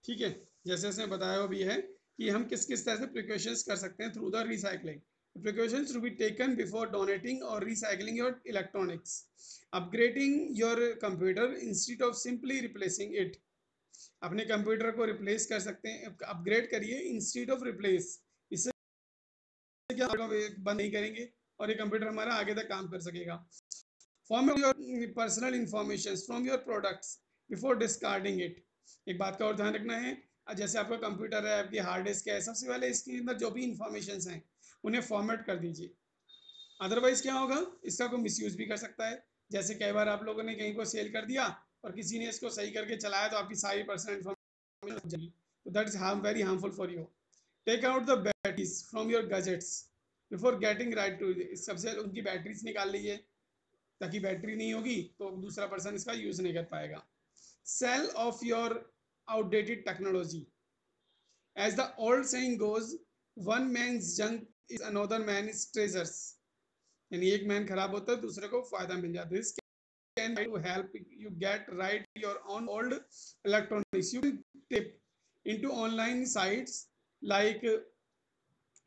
ठीक है, जैसे उसने बताया वो भी है कि हम किस किस तरह से प्रिकॉशंस कर सकते हैं through the recycling. Precautions to be taken before donating or recycling your electronics. Upgrading your computer instead of simply replacing it. अपने कंप्यूटर को रिप्लेस कर सकते हैं, अपग्रेड करिए इंस्टीड ऑफ रिप्लेस. इससे क्या बंद नहीं करेंगे और ये कंप्यूटर हमारा आगे तक काम कर सकेगा. Format your personal information from your products before discarding it. एक बात का और ध्यान रखना है, जैसे आपका कंप्यूटर है, आपकी हार्ड डिस्क है, सबसे पहले इसके अंदर जो भी इंफॉर्मेशन हैं उन्हें फॉर्मेट कर दीजिए. अदरवाइज क्या होगा, इसका कोई मिसयूज भी कर सकता है. जैसे कई बार आप लोगों ने कहीं को सेल कर दिया और किसी ने इसको सही करके चलाया तो आपकी सारी पर्सनल इंफॉर्मेशन लग जाएगी. तो that is very harmful for you. Take out the batteries from your gadgets before getting right to. सबसे उनकी बैटरीज निकाल लीजिए, ताकि बैटरी नहीं होगी तो दूसरा पर्सन इसका यूज नहीं कर पाएगा. Sell off your outdated technology. As the old saying goes, one man's junk is another man's treasures. यानी एक मैन खराब होता है, दूसरे को फायदा मिल जाता है. This can to help you get right your on old electronics. You tip into online sites like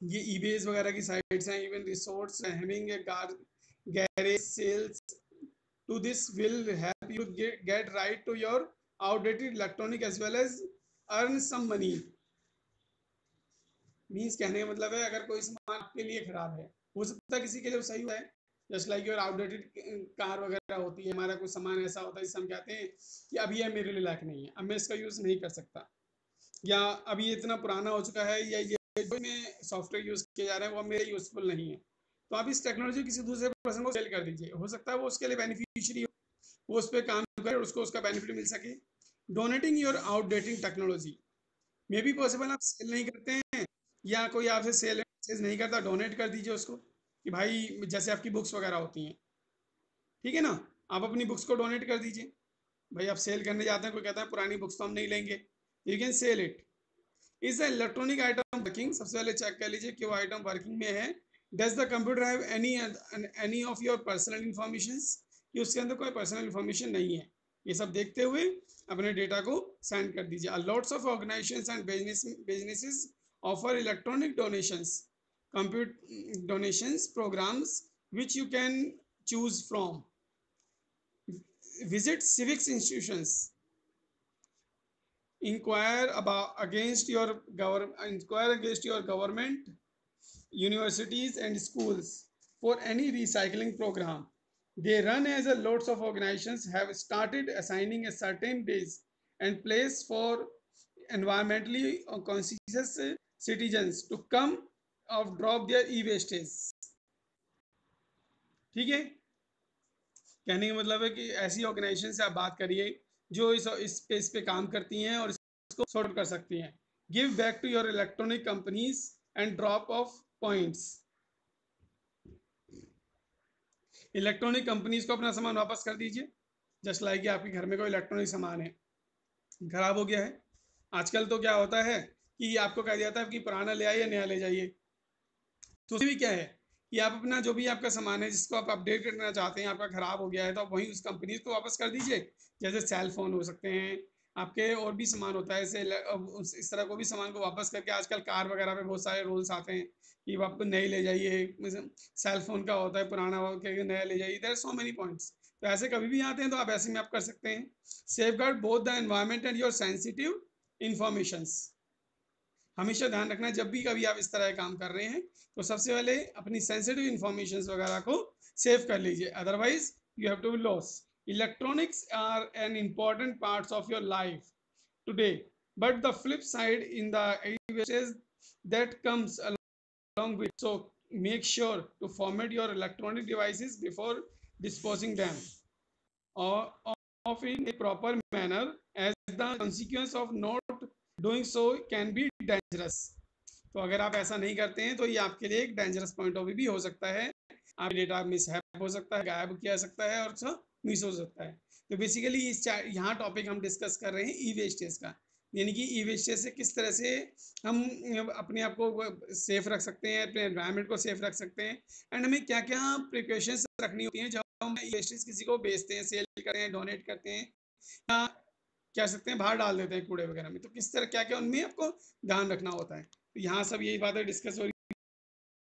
ये ईबेज वगैरह की साइट्स हैं, even resorts having a garage sales. To this will help you get right to your outdated electronic as well as earn some money. Means कहने का मतलब है, अगर कोई सामान आपके लिए खराब है, हो सकता है किसी के लिए सही हुआ है. Just like your outdated car वगैरह होती है, हमारा कुछ सामान ऐसा होता है जिससे हम कहते हैं कि अभी यह मेरे लिए लायक नहीं है, अब मैं इसका यूज़ नहीं कर सकता, या अभी ये इतना पुराना हो चुका है, या ये जो में सॉफ्टवेयर यूज़ किए जा रहे हैं वो मेरे यूजफुल नहीं है. तो आप इस टेक्नोलॉजी किसी दूसरे पर्सन को सेल कर दीजिए. हो सकता है वो उसके लिए बेनिफिशियरी हो, वो उस पर काम करे और उसको उसका बेनिफिट मिल सके. Donating your outdating technology may be possible. आप सेल नहीं करते हैं या कोई आपसे सेल नहीं करता, डोनेट कर दीजिए उसको कि भाई जैसे आपकी बुक्स वगैरह होती हैं, ठीक है ना, आप अपनी बुक्स को डोनेट कर दीजिए. भाई आप सेल करने जाते हैं, कोई कहता है पुरानी बुक्स तो हम नहीं लेंगे, you can sell it. Is the electronic item working. सबसे पहले चेक कर लीजिए कि वो आइटम वर्किंग में है. Does the computer have any of your personal information. कि उसके अंदर कोई पर्सनल इंफॉर्मेशन नहीं है. ये सब देखते हुए अपने डेटा को सेंड कर दीजिए. Lots of organisations and businesses offer electronic donations, computer donations programmes which you can choose from. Visit civics institutions. Inquire against your government, universities and schools for any recycling program. They run as a lots of organizations have started assigning a certain days and place for environmentally conscious citizens to come of drop their e-wastage. ठीक है, कहने का मतलब है कि ऐसी organisation से आप बात करिए जो इस स्पेस पे काम करती हैं और इसको सॉर्ट कर सकती हैं. Give back to your electronic companies and drop off points. Electronic companies को अपना सामान वापस कर दीजिए. जस्ट लाइक आपके घर में कोई इलेक्ट्रॉनिक सामान है, खराब हो गया है. आजकल तो क्या होता है कि आपको कह दिया था कि पुराना ले आइए, नया ले जाइए. तो भी क्या है कि आप अपना जो भी आपका सामान है जिसको आप अपडेट करना चाहते हैं, आपका खराब हो गया है, तो आप वहीं उस कंपनी को वापस कर दीजिए. जैसे सेल फोन हो सकते हैं आपके, और भी सामान होता है ऐसे, इस तरह को भी सामान को वापस करके आजकल कार वगैरह पे बहुत सारे रूल्स आते हैं कि आप नए ले जाइए. सेल फोन का होता है पुराना नया ले जाइए. There are so many points. तो ऐसे कभी भी आते हैं तो आप ऐसे में आप कर सकते हैं. Safe guard both the environment and your sensitive informations. हमेशा ध्यान रखना जब भी कभी आप इस तरह का काम कर रहे हैं तो सबसे पहले अपनी सेंसिटिव इंफॉर्मेशन वगैरह को सेव कर लीजिए, otherwise you have to be loss. Electronics are an important parts of your life today, but the flip side in the that comes along with. So make sure to format your electronic devices before disposing them of in a proper manner, as the consequence of not doing so can be dangerous. तो अगर आप ऐसा नहीं करते हैं तो ये आपके लिए एक डेंजरस पॉइंट ऑफ व्यू भी हो सकता है. आप डेटा मिसहैप हो सकता है, गायब किया जा सकता है और मिस हो सकता है. तो बेसिकली इस यहाँ टॉपिक हम डिस्कस कर रहे हैं ई वेस्टेज का, यानी कि ई वेस्टेज से किस तरह से हम अपने आप को सेफ रख सकते हैं, अपने एनवायरनमेंट को सेफ रख सकते हैं, एंड हमें क्या क्या प्रिकॉशंस रखनी होती हैं जब हम ई वेस्टेज किसी को बेचते हैं, सेल करते हैं, डोनेट करते हैं, या क्या सकते हैं, बाहर डाल देते हैं कूड़े वगैरह में। तो किस तरह क्या क्या उनमें आपको ध्यान रखना होता है। तो यहाँ सब यही बातें डिस्कस हो रही